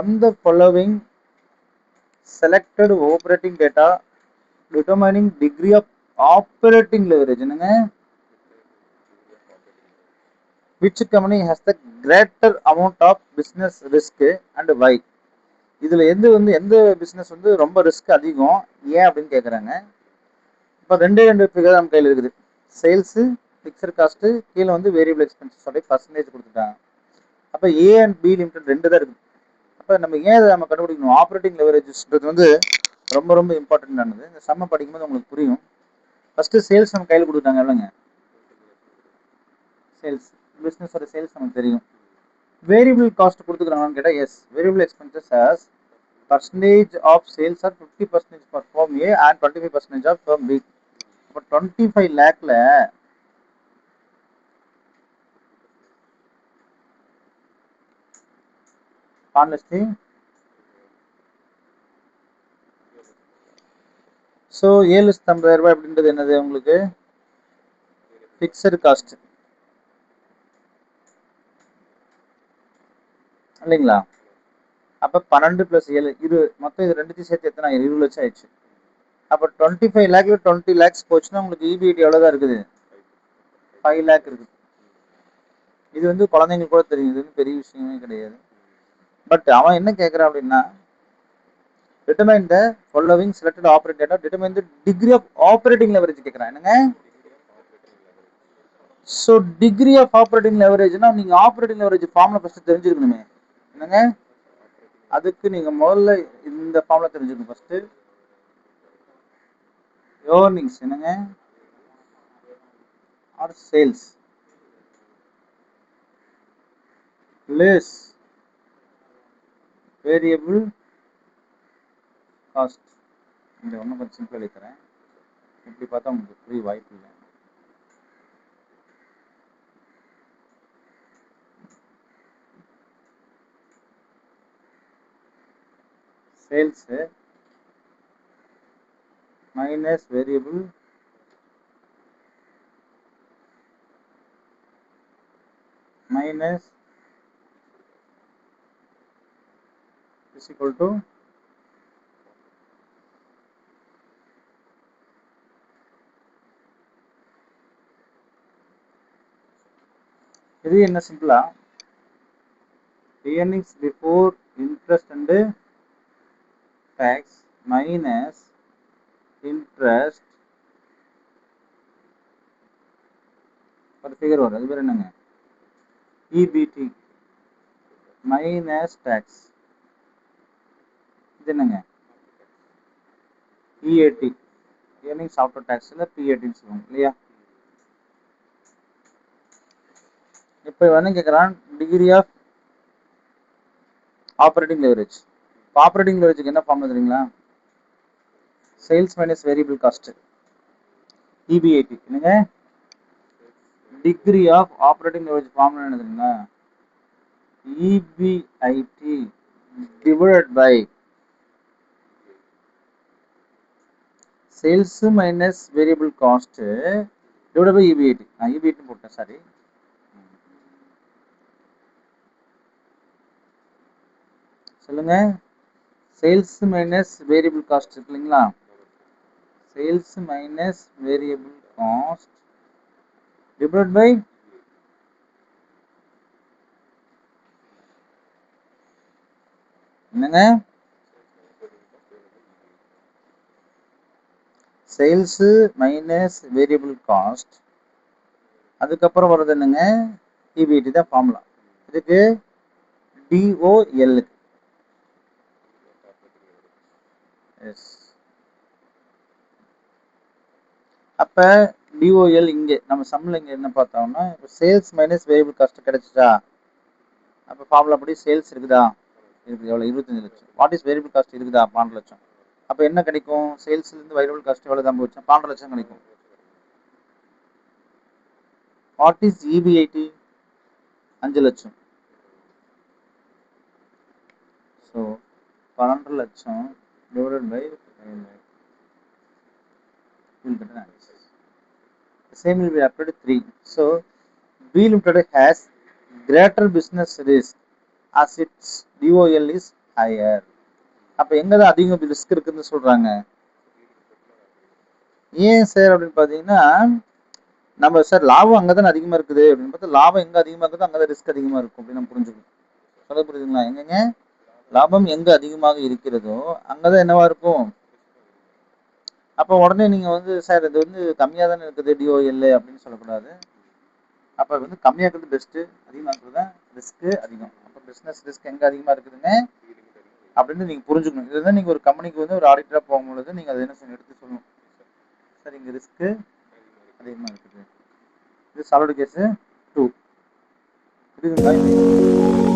from the following selected operating data determining degree of operating leverage என்னங்க which company has the greater amount of business risk and why இதுல எந்த business ரொம்ப risk அதிகம் ஏன் அப்படின்னு கேக்குறாங்க. இப்போ ரெண்டு ஃபிகர் நம்ம கையில் இருக்குது. சேல்ஸ் ஃபிக்ஸட் காஸ்ட் கீழே வேரியபிள் எக்ஸ்பென்சஸோட பர்சன்டேஜ் கொடுத்துட்டாங்க. அப்போ ஏ அண்ட் பி லிமிடெட் ரெண்டு தான் இருக்குது. அப்போ நம்ம ஏன் இதை நம்ம கண்டுபிடிக்கணும்? ஆப்ரேட்டிங் லெவரேஜஸ்ன்றது ரொம்ப ரொம்ப இம்பார்ட்டன்ட் ஆனது. இந்த சம்ம படிக்கும்போது உங்களுக்கு புரியும். ஃபர்ஸ்ட் சேல்ஸ் நம்ம கையில் கொடுத்தாங்க இல்லைங்க, சேல்ஸ் பிஸ்னஸோட சேல்ஸ் நமக்கு தெரியும். வேரியபிள் காஸ்ட் கொடுத்துக்கிறாங்கன்னு கேட்டால் yes, variable expenses as percentage of sales are 50% for firm A and 25% of firm B. இப்போ 25 lakhல honestly ஸோ 7,50,000 ரூபாய் அப்படின்றது என்னது உங்களுக்கு ஃபிக்ஸடு காஸ்ட் இல்லைங்களா? அப்போ 12 + 7 20 மொத்தம் இது ரெண்டுத்தையும் சேர்த்து எத்தனை 20 லட்சம் ஆயிடுச்சு. அப்போ 25 lakhல 20 lakhs போச்சுன்னா உங்களுக்கு EBIT எவ்வளோதான் இருக்குது? 5 lakh இருக்குது. இது குழந்தைங்களுக்கு கூட தெரியும், இது பெரிய விஷயமே கிடையாது. பட் அவன் என்ன கேட்குறான் அப்படின்னா determine the following selected operating data determine the degree of operating leverage கேட்குறான். என்னங்க ஸோ டிகிரி ஆஃப் ஆப்ரேட்டிங் லெவரேஜ்னா நீங்க ஆப்ரேட்டிங் லெவரேஜ் ஃபார்முலா ஃபர்ஸ்ட் தெரிஞ்சிருக்கணுமே. என்னங்க அதுக்கு நீங்க முதல்ல இந்த ஃபார்முலா தெரிஞ்சுக்கணும். ஃபர்ஸ்ட் ஏர்னிங்ஸ் என்னங்க are sales less variable cost. இந்த ஒன்றும் கொஞ்சம் சிம்பிள் எழுதிக்கிறேன், இப்படி பார்த்தா உங்களுக்கு புரிய வாய்ப்பு இல்லை. Sales minus variable minus is equal to இது என்ன சிம்பிளா earnings before interest and tax minus interest ஒரு ஃபிகர் வரும், அது பேர் என்னங்க EBT மைனஸ் டேக்ஸ். இது என்னங்க PAT earnings after tax இல்ல PAT சொல்லுவாங்க இல்லையா? இப்போ கேட்குறான் degree of operating leverage. Operating லெவரேஜுக்கு என்ன ஃபார்முலா தெரியுங்களா? Sales minus variable cost EBIT. என்னங்க degree of operating leverage formula என்ன தெரியுங்களா? EBIT divided by sales minus variable cost divided by EBIT. நான் EBIT போட்டேன், சாரி. சொல்லுங்க, சேல்ஸ் மைனஸ் வேரியபிள் காஸ்ட் இருக்கு இல்லைங்களா? Sales minus variable cost divided by என்னங்க sales minus variable cost, அதுக்கப்புறம் வர்றது என்னங்க EBIT தான் ஃபார்முலா. இதுக்கு DOL. எஸ், அப்ப DOL இங்கே நம்ம சம்ல இங்க என்ன பார்த்தோம்னா சேல்ஸ் மைனஸ் வேரியபிள் காஸ்ட் கிடைச்சிட்டா. அப்ப ஃபார்முலா படி சேல்ஸ் இருக்குதா? இருக்குது. எவ்வளவு? 25 லட்சம். வாட் இஸ் வேரியபிள் காஸ்ட் இருக்குதா? 12 லட்சம். அப்ப என்ன கிடைக்கும்? சேல்ஸ்ல இருந்து வேரியபிள் காஸ்ட் எவ்வளவு தான் போச்சு? 12 லட்சம் கிடைக்கும். What is EBIT? 5 லட்சம். ஸோ 12 லட்சம் divided by 5 lakh. The same will be applied to 3. So B Limited has greater business risk as its DOL is higher. அப்ப எங்க தான் அதிகம் ரிஸ்க் இருக்குன்னு சொல்றாங்க? ஏன் சார் அப்படின்னு பார்த்தீங்கன்னா, நம்ம சார் லாபம் அங்க தானே அதிகமா இருக்குது அப்படின்னு பார்த்தா, லாபம் எங்க அதிகமா இருக்குதோ அங்க தான் ரிஸ்க் அதிகமா இருக்கும் அப்படின்னு நம்ம புரிஞ்சுக்கணும். சொல்ல புரியுதுங்களா? எங்கங்க? லாபம் எங்க அதிகமாக இருக்கிறதோ அங்கதான் என்னவா இருக்கும்? அப்ப உடனே நீங்க வந்து சார் இது வந்து கம்மியா தானே இருக்குது டிஓஎல் அப்படின்னு சொல்லக்கூடாது. அப்ப வந்து கம்மியா இருக்கிறது பெஸ்ட், அதிகமா இருக்கிறது தான் ரிஸ்க் அதிகம். அப்ப பிசினஸ் ரிஸ்க் எங்க அதிகமா இருக்குதுங்க அப்படின்னு நீங்க புரிஞ்சுக்கணும். இதுதான் நீங்க ஒரு கம்பெனிக்கு வந்து ஒரு ஆடிட்டரா போகும்பொழுது நீங்க அதை என்ன செய்யணும், எடுத்து சொல்லணும். சார் இங்க ரிஸ்க் அதிகமா இருக்குது. இது சாலிட் கேஸ் 2. புரியுதுங்களா?